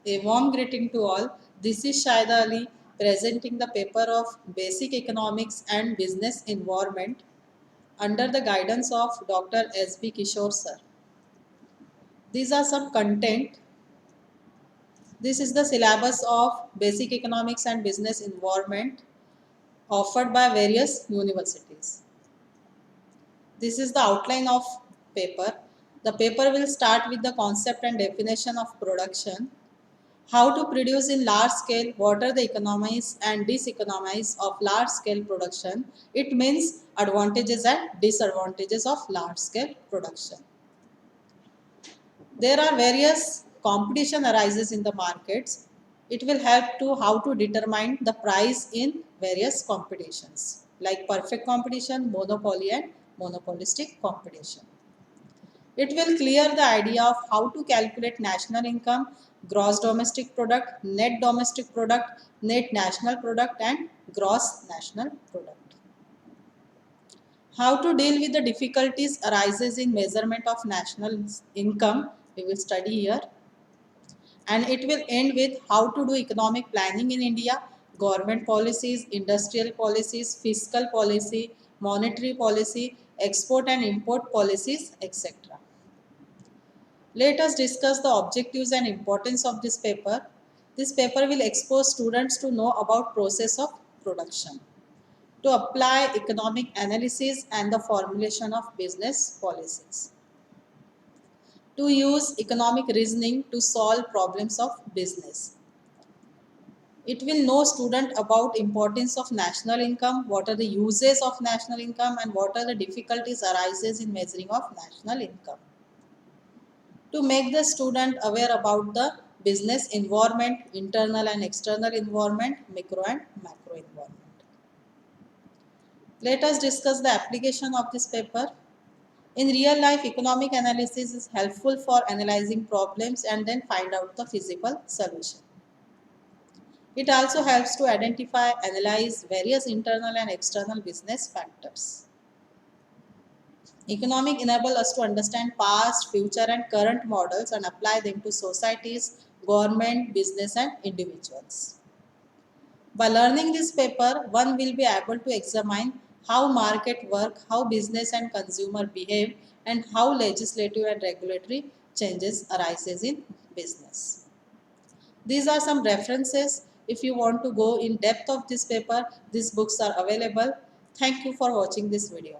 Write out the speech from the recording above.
A warm greeting to all. This is Shaida Ali presenting the paper of Basic Economics and Business Environment under the guidance of Dr. S.B. Kishore sir. These are some content. This is the syllabus of Basic Economics and Business Environment offered by various universities. This is the outline of paper. The paper will start with the concept and definition of production, how to produce in large scale, what are the economies and diseconomies of large scale production. It means advantages and disadvantages of large scale production. There are various competition arises in the markets. It will help to how to determine the price in various competitions like perfect competition, monopoly and monopolistic competition. It will clear the idea of how to calculate national income, gross domestic product, net domestic product, net national product and gross national product. How to deal with the difficulties arises in measurement of national income, we will study here. And it will end with how to do economic planning in India, government policies, industrial policies, fiscal policy, monetary policy, export and import policies, etc. Let us discuss the objectives and importance of this paper. This paper will expose students to know about process of production, to apply economic analysis and the formulation of business policies, to use economic reasoning to solve problems of business. It will know student about importance of national income, what are the uses of national income and what are the difficulties arises in measuring of national income. To make the student aware about the business environment, internal and external environment, micro and macro environment. Let us discuss the application of this paper. In real life, economic analysis is helpful for analyzing problems and then find out the feasible solution. It also helps to identify, analyze various internal and external business factors. Economic enable us to understand past, future and current models and apply them to societies, government, business and individuals. By learning this paper, one will be able to examine how market work, how business and consumer behave and how legislative and regulatory changes arises in business. These are some references. If you want to go in depth of this paper, these books are available. Thank you for watching this video.